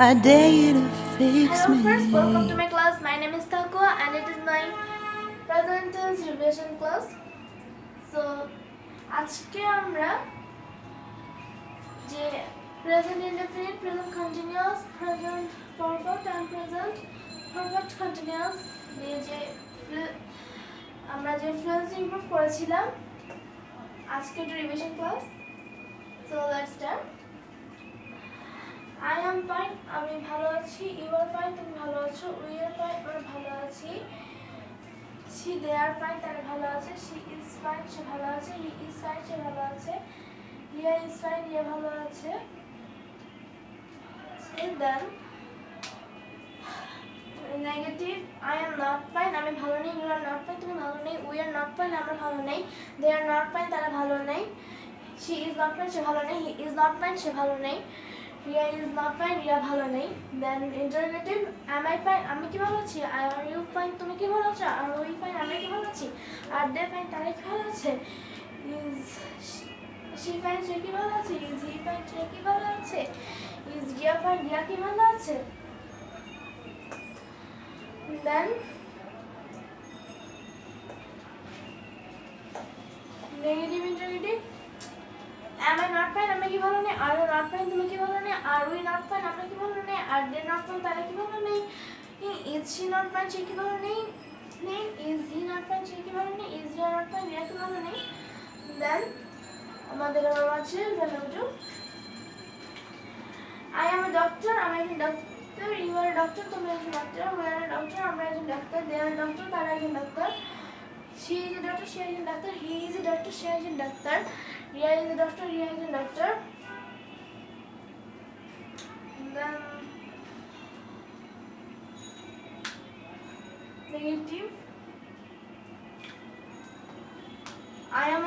I dare you to fix Hello me. friends, welcome to my class. My name is Takwa and it is my present tense revision class. So আজকে আমরা যে present indefinite, present continuous, present perfect and present perfect continuous নিয়ে যে আমরা যে fluency improve করেছিলাম আজকে একটা revision class. So let's start. I am fine, আমি ভালো আছি. You are fine, তুমি ভালো আছো. We are fine, আমরা ভালো আছি. She, they are fine, তারা ভালো আছে. She is fine, সে ভালো আছে. He is fine, সে ভালো আছে. Ria is fine, রিয়া ভালো আছে. And then negative, I am not fine, আমি ভালো নেই. You are not fine, তুমি ভালো নেই. We are not fine, আমরা ভালো নেই. They are not fine, তারা ভালো নেই. She is not fine, সে ভালো নেই. He is not fine, সে ভালো নেই. Ria is not fine, Riya ভালো নেই. Then interrogative, am I fine, আমি কি ভালো আছি. Are you fine, তুমি কি ভালো আছো. Are we fine, আমরা কি ভালো আছি. Are they fine, তারা কি ভালো আছে. Is she fine, সে কি ভালো আছে. Is he fine, সে কি ভালো আছে. Is রিয়া fine, রিয়া কি ভালো আছে. Then negative interrogative, am I not fine, আমি কি ভালো নেই. Are you not fine, তুমি কি ভালো নেই. Are we not fine, আমরা কি ভালো নেই. Are they not fine, তারা কি ভালো নেই. Is she not fine, সে কি ভালো নেই. Is he not fine, সে কি ভালো নেই. Is Riya not fine, Riya কি ভালো নেই. Then আমাদের আবার আছে জানাবো I am a doctor, আমি একজন doctor. You are a doctor, তুমি একজন doctor. We are a doctor, আমরা একজন doctor. They are a doctor, তারা একজন doctor. She is a doctor, সে একজন doctor. He is a doctor, সে একজন doctor. Ria is a doctor, Riya একজন doctor. Then negative, I am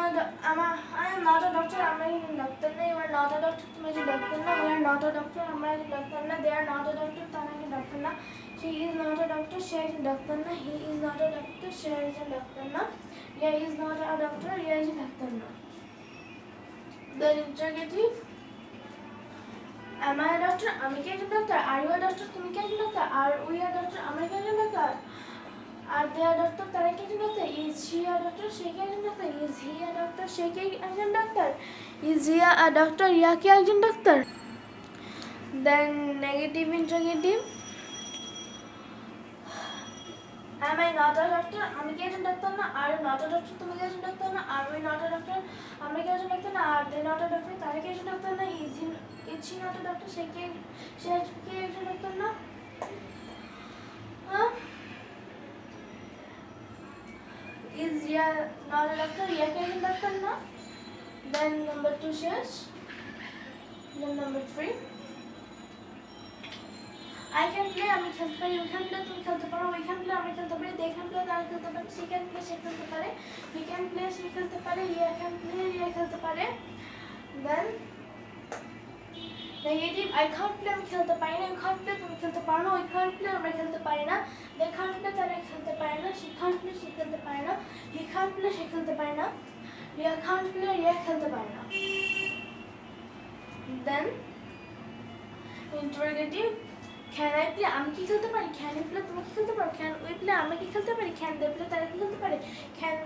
not a doctor, আমরা একজন doctor না. You are not a doctor, তুমি একজন ডাক্তার না. We are not a doctor, আমরা একজন ডাক্তার না. They are not a doctor, তারা একজন ডাক্তার না. She is not a doctor, সে একজন ডাক্তার না. He is not a doctor, সে একজন ডাক্তার না. Ria is not a doctor, Riya একজন ডাক্তার না. Then interrogative, am I a doctor, আমি কি একজন doctor. Are you a doctor, তুমি কি একজন doctor. Are we a doctor, আমরা কি একজন doctor. Are they a doctor, তারা কি একজন doctor. Is she a doctor, সে কি একজন doctor. Is he a doctor, সে কি একজন doctor. Is Riya a doctor, Riya কি একজন doctor. Then negative interrogative, am I not a doctor, আমি কি একজন ডাক্তার না. Are you not a doctor, তুমি কি একজন ডাক্তার না. Are we not a doctor, আমরা কি একজন ডাক্তার না. Are they not a doctor, তারা কি একজন ডাক্তার না. Is she not a doctor, সে কি একজন ডাক্তার না. Is Riya not a doctor, Riya কি একজন ডাক্তার না. Then number 2 শেষ. Then number 3, I can play, আমি খেলতে পারি. We can play, তুমি খেলতে পারো. We can play, আমরা খেলতে পারি. They can play, তারা খেলতে পারে. She can play, সে খেলতে পারে. He can play, সে খেলতে পারে. Ria can play, রিয়া খেলতে পারে. Then negative, I can't play, আমি খেলতে পারি না. You can't play, তুমি খেলতে পারো না. We can't play, আমরা খেলতে পারি না. They can't play, তারা খেলতে পারে না. She can't play, সে খেলতে পারে না. He can't play, সে খেলতে পারে না. Ria can't play, রিয়া খেলতে পারে না. Then interrogative, can I play, আমি কি খেলতে পারি. Can you play, তুমি কি খেলতে পারো. Can we play, আমরা কি খেলতে পারি. Can they play, তারা কি খেলতে পারে. Can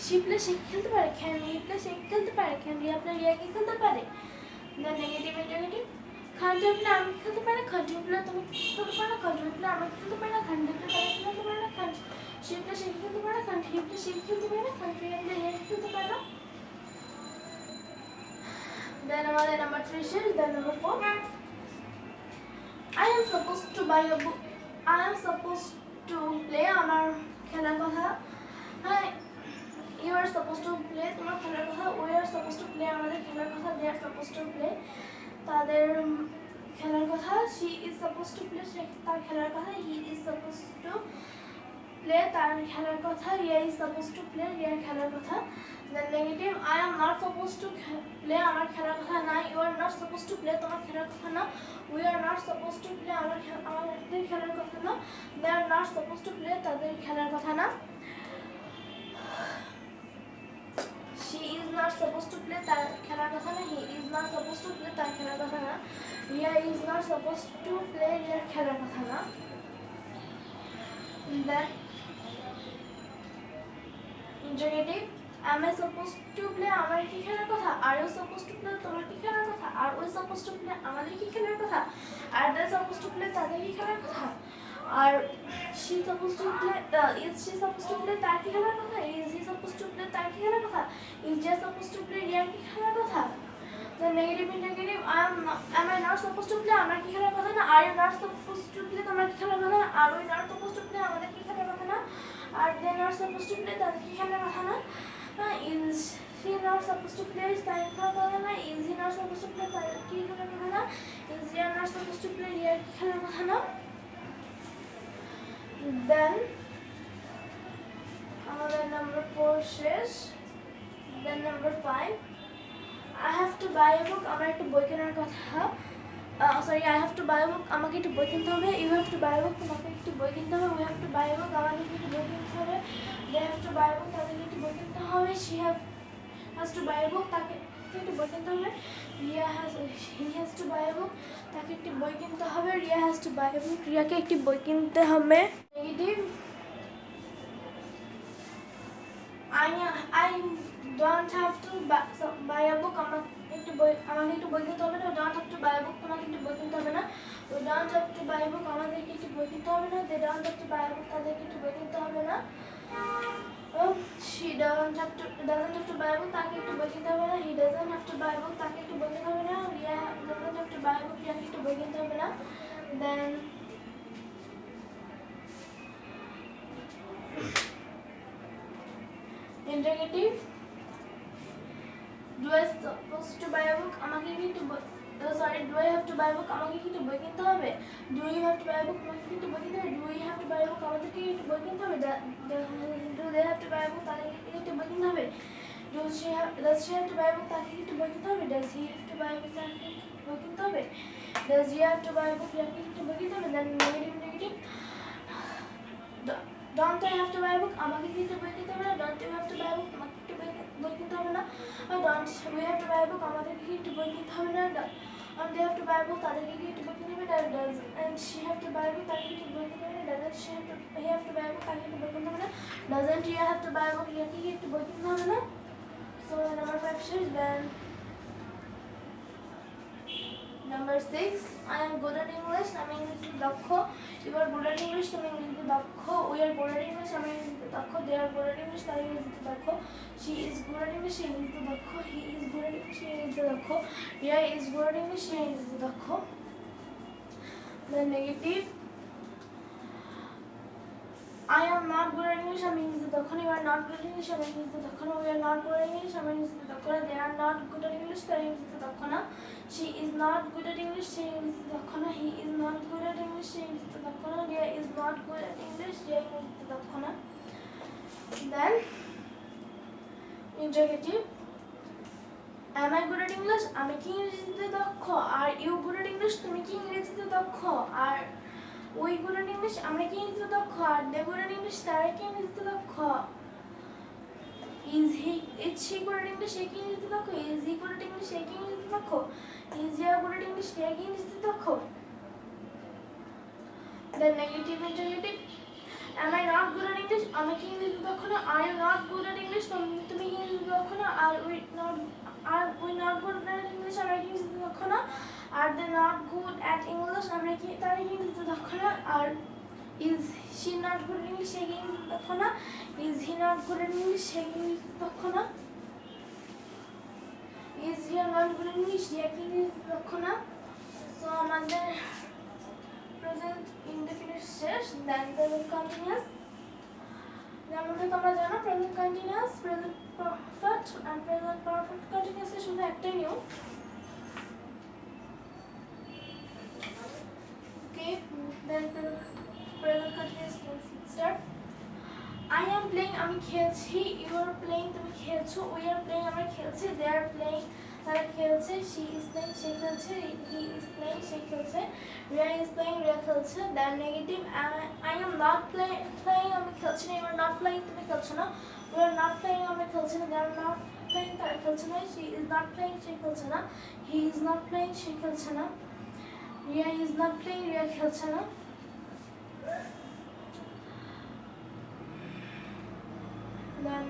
she play, সে কি খেলতে পারে. Can he play, সে কি খেলতে পারে. Can রিয়া play, রিয়া কি খেলতে পারে. The negative interrogative, can't you play, আমি কি খেলতে পারি না. Can't you play, তুমি কি খেলতে পারো না. Can't we play, আমরা কি খেলতে পারি না. Can't they play, তারা কি খেলতে পারে না. Can't she play, সে কি খেলতে পারে না. Can't he play, সে কি খেলতে পারে না. Can't রিয়া play, রিয়া কি খেলতে পারে না. Then আমাদের number 3 শেষ. Then number 4, I am supposed to buy a book, I am supposed to play, আমার খেলার কথা. হ্যাঁ, you are supposed to play, তোমার খেলার কথা. We are supposed to play, আমাদের খেলার কথা. They are supposed to play, তাদের খেলার কথা. She is supposed to play, সে তার খেলার কথা. He is supposed to play, তার খেলার কথা. Ria is supposed to play, রিয়ার খেলার কথা. Then negative, I am not supposed to play, আমার খেলার কথা না. You are not supposed to play, তোমার খেলার কথা না. We are not supposed to play, আমাদের খেলার কথা না. They are not supposed to play, তাদের খেলার কথা না. She is not supposed to play, তার খেলার কথা না. He is not supposed to play, তার খেলার কথা না. Ria is not supposed to play Ria খেলার কথা না then interrogative am I supposed to play আমার কি খেলার কথা are you supposed to play তোমার কি খেলার কথা are we supposed to play আমাদের কি খেলার কথা are they supposed to play তাদের কি খেলার কথা are she supposed to play is she supposed to play তার কি খেলার কথা is he supposed to play তার কি খেলার কথা is Jay supposed to play রিয়ার কি খেলার কথা the negative interrogative am I not supposed to play আমার কি খেলার কথা না are you not supposed to play তোমার কি খেলার কথা না are we not supposed to play আমাদের কি খেলার কথা না are they not supposed to play তাদের কি খেলার কথা না is he not supposed to play তার কি খেলার কথা না is he not supposed to play তাদের কি খেলার কথা না is Ria not supposed to play রিয়ার কি খেলার কথা না then আমাদের number 4 শেষ then number 5 I have to buy a book আমার একটা বই কেনার কথা sorry I have to buy a book আমাকে একটা বই কিনতে হবে you have to buy a book তোমাকে একটা বই কিনতে হবে we have to buy a book আমাকে একটা বই কিনতে হবে they have to buy a book তাদেরকে একটা বই কিনতে হবে has to buy a book তাকে একটা বই কিনতে হবে he has to buy a book তাকে একটা বই কিনতে হবে Ria has to buy a book রিয়াকে একটি বই কিনতে হবে negative I don't have to buy a book আমাকে একটু বই কিনতে হবে না don't have to buy a book তোমাকে একটু বই কিনতে হবে না we don't have to buy a book আমাদেরকে একটু বই কিনতে হবে না they don't have to buy a book তাদেরকে একটু বই কিনতে হবে না she doesn't have to buy a book তাকে একটু বই কিনতে হবে না he doesn't have to buy a book তাকে একটু বই কিনতে হবে না Ria doesn't have to buy a book রিয়াকে একটু বই কিনতে হবে না then interrogative do I supposed to buy a book আমাকে কি একটু do I have to buy a book আমাকে কি একটু বই কিনতে হবে do you have to buy a book আমাকে কি একটু বই কিনতে হবে do we have to buy a book আমাদের কি একটু বই কিনতে হবে do they have to buy a book তাদেরকে কি একটু বই কিনতে হবে does she have to buy a book তাকে কি একটু বই কিনতে হবে does he have to buy a book তাকে কি একটু বই কিনতে হবে does he have to buy a book তাকে কি একটু বই কিনতে হবে then negative don't I have to buy a book আমাকে কি একটু বই কিনতে হবে না don't you have to buy a book আমাকে একটু বই কিনতে হবে না don't we have to buy a book আমাদের কি একটু বই কিনতে হবে না they have to buy a book তাদেরকে কি একটু বই কিনতে হবে does and she have to buy a book তাকে একটু বই কিনতে হবে না doesn't he have to buy a book তাকে একটু বই কিনতে হবে না doesn't Ria have to buy a book রিয়াকে কি একটু বই কিনতে হবে না so number 5 শেষ then number 6 I am good at English আমি ইংরেজিতে দক্ষ you are good at English তুমি ইংরেজিতে দক্ষ we are good at English আমি ইংরেজিতে দক্ষ they are good at English তারা ইংরেজিতে দক্ষ she is good at English সে ইংরেজিতে দক্ষ he is good at English সে ইংরেজিতে দক্ষ Ria is good at English সে ইংরেজিতে দক্ষ the negative I am not good at English আমি ইংরেজিতে দক্ষ না you are not good at English আমি ইংরেজিতে দক্ষ না we are not good at English আমি ইংরেজিতে দক্ষ না they are not good at English তারা ইংরেজিতে দক্ষ না she is not good at English সে ইংরেজিতে দক্ষ না he is not good at English সে ইংরেজিতে দক্ষ না Ria is not good at English Riya ইংরেজিতে দক্ষ না then interrogative am I good at English আমি কি ইংরেজিতে দক্ষ are you good at English তুমি কি ইংরেজিতে দক্ষ are we good at English আমরা কি ইংরেজিতে দক্ষ are they good at English তারা কি ইংরেজিতে দক্ষ is she good at English সে কি ইংরেজিতে দক্ষ is he good at English সে কি ইংরেজিতে দক্ষ is Ria good at English সে কি ইংরেজিতে দক্ষ the negative interrogative am I not good at English আমি কি ইংরেজিতে দক্ষ না are you not good at English তুমি কি ইংরেজিতে দক্ষ না are we not good at English আমরা কি ইংরেজিতে দক্ষ না are they not good at English আমরা কি তারা কি ইংরেজিতে দক্ষ না আর is she not good at English সে কি ইংরেজিতে দক্ষ না is he not good at English সে কি ইংরেজিতে দক্ষ না is Ria not good at English Riya কি ইংরেজিতে দক্ষ না so আমাদের present indefinite শেষ then present continuous যেমনটা তোমরা জানো present continuous present perfect and present perfect continuous এর শুধু একটাই নিয়ম okay then present continuous start I am playing আমি খেলছি you are playing তুমি খেলছো we are playing আমরা খেলছি they are playing তারা খেলছে she is playing সে খেলছে he is playing সে খেলছে Ria is playing রিয়া খেলছে then negative I am not playing আমি খেলছি না you are not playing তুমি খেলছো না we are not playing আমরা খেলছি না they are not playing তারা খেলছে না she is not playing সে খেলছে না he is not playing সে খেলছে না Riya is not playing, Riya খেলছে না। Then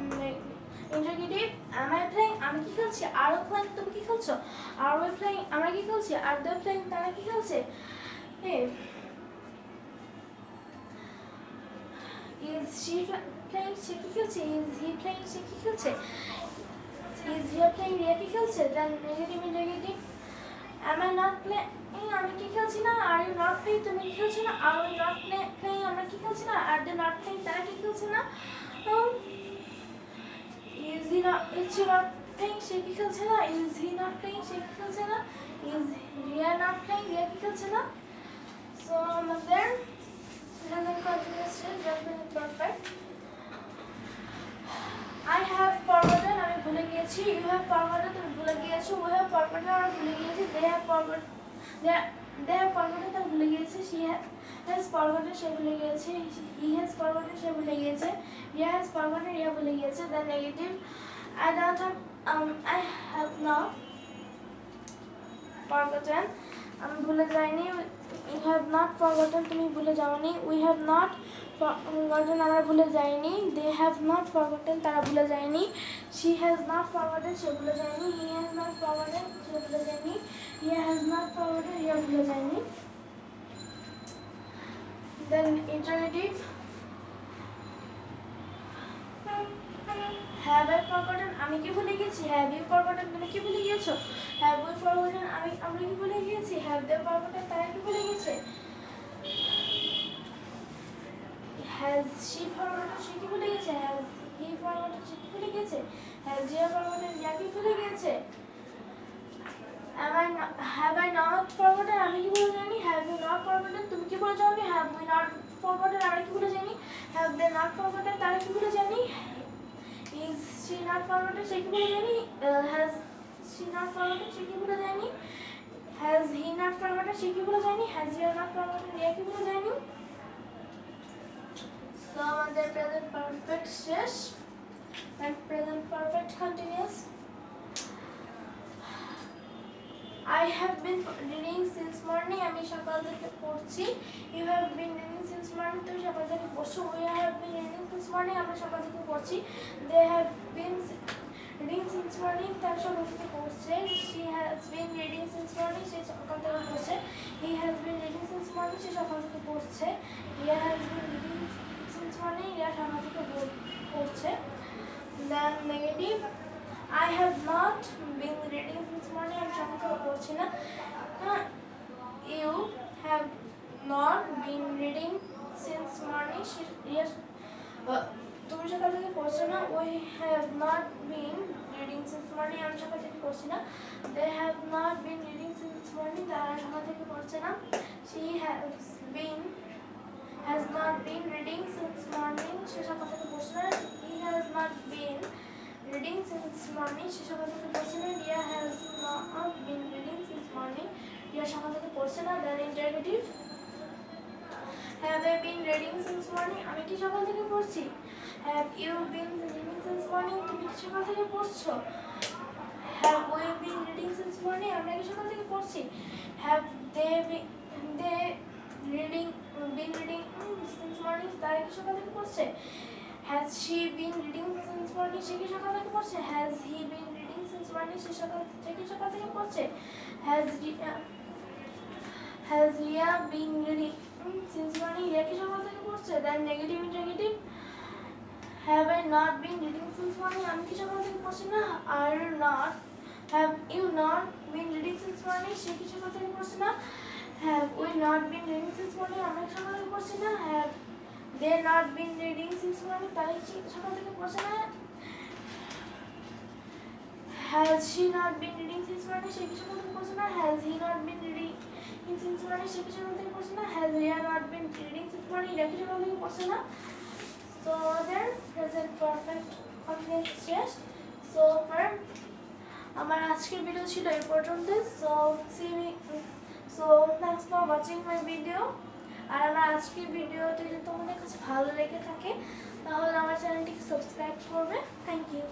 interrogative, am I playing, আমি কি খেলছি, are you playing, তুমি কি খেলছো, are we playing, আমরা কি খেলছি, are they playing, তারা কি খেলছে। Is she playing, সে কি খেলছে, is he playing, সে কি খেলছে, is Ria playing, রিয়া কি খেলছে। Then negative interrogative, am I not playing, আমি কি খেলছি না, are you not playing, তুমি কি খেলছো না, are we not playing, আমরা কি খেলছি না, are they not playing, তারা কি খেলছে না। Is she not playing, সে কি খেলছে না, is he not playing, সে কি খেলছে না, is Ria not playing, Riya কি খেলছে না। So আমাদের present continuous tense, present perfect. I have forgotten, আমি ভুলে গিয়েছি, you have forgotten, তুমি ভুলে গিয়েছো, we have forgotten, আমরা ভুলে গিয়েছি, they have forgotten, তারা ভুলে গিয়েছে, she has forgotten, সে ভুলে গিয়েছে, he has forgotten, সে ভুলে গিয়েছে, রিয়া has forgotten, রিয়া ভুলে গিয়েছে। Then negative, I have not forgotten, আমি ভুলে যাইনি, you have not forgotten, তুমি ভুলে যাওনি, we have not forgotten, আমরা ভুলে যাইনি, they have not forgotten, তারা ভুলে যায়নি, she has not forgotten, সে ভুলে যায়নি, he has not forgotten, সে ভুলে যায়নি, Riya has not forgotten, Riya ভুলে যায়নি। Then interrogative, have I forgotten, আমি কি ভুলে গেছি, have you forgotten, তুমি কি ভুলে গিয়েছো, have we forgotten, আমরা কি ভুলে গিয়েছি, have they forgotten, তারা কি ভুলে গেছে, has she forgotten, সে কি ভুলে গেছে, has he forgotten, সে কি ভুলে গেছে, has Ria forgotten, রিয়া কি ভুলে গেছে। Have I not forgotten, আমি কি ভুলে যাইনি, have you not forgotten, তুমি কি ভুলে যাওনি, have we not forgotten, আমরা কি ভুলে যাইনি, have they not forgotten, তারা কি ভুলে যায়নি, is she not forgotten, সে কি ভুলে যায়নি, has she not forgotten, সে কি ভুলে যায়নি, has he not forgotten, সে কি ভুলে যায়নি, has Ria not forgotten, Riya কি ভুলে যায়নি। So আমাদের present perfect শেষ, and present perfect continuous. I have been reading since morning, আমি সকাল থেকে পড়ছি, you have been reading since morning, তুমি সকাল থেকে পড়ছো, we have been reading since morning, আমরা সকাল থেকে পড়ছি, they have been reading since morning, তারা সকাল থেকে পড়ছে, she has been reading since morning, সে সকাল থেকে পড়ছে, he has been reading since morning, সে সকাল থেকে পড়ছে, Ria has been reading since morning, Riya সকাল থেকে পড়ছে। Then negative, I have not been reading since morning, আমি সকাল থেকে পড়ছি না, you have not been reading since morning, তুমি সকাল থেকে পড়ছো না, we have not been reading since morning, আমি সকাল থেকে পড়ছি না, they have not been reading since morning, তারা সকাল থেকে পড়ছে না, she has not been reading since morning, সে সকাল থেকে পড়ছে না, he has not been reading since morning, সে সকাল থেকে পড়ছে না, Ria has not been reading since morning, Riya সকাল থেকে পড়ছে না। Then interrogative, have I been reading since morning, আমি কি সকাল থেকে পড়ছি, have you been reading since morning, তুমি কি সকাল থেকে পড়ছো, have we been reading since morning, আমরা কি সকাল থেকে পড়ছি, have they been reading since morning, তারা কি সকাল থেকে পড়ছে, has she been reading since morning, সে কি সকাল থেকে পড়ছে, has he been reading since morning, সে কি সকাল থেকে পড়ছে, has Ria been reading since morning, Riya কি সকাল থেকে পড়ছে। Then negative interrogative, have I not been reading since morning, আমি কি সকাল থেকে পড়ছি না, have you not been reading since morning, সে কি সকাল থেকে পড়ছে না, have we not been reading since morning, আমরা কি সকাল থেকে পড়ছি না, have they not been reading since morning, তারা কি সকাল থেকে পড়ছে না, has she not been reading since morning, সে কি সকাল থেকে পড়ছে না, has he not been reading since morning, সে কি সকাল থেকে পড়ছে না, has Ria not been reading since morning, Riya কি সকাল থেকে পড়ছে না। So আমাদের present perfect continuous শেষ। So আমার আজকের ভিডিও ছিল এই পর্যন্ত। So thanks for watching my video, আর আমার আজকের ভিডিওটি যদি তোমাদের কাছে ভালো লেগে থাকে তাহলে আমার চ্যানেলটিকে সাবস্ক্রাইব করবে। Thank you.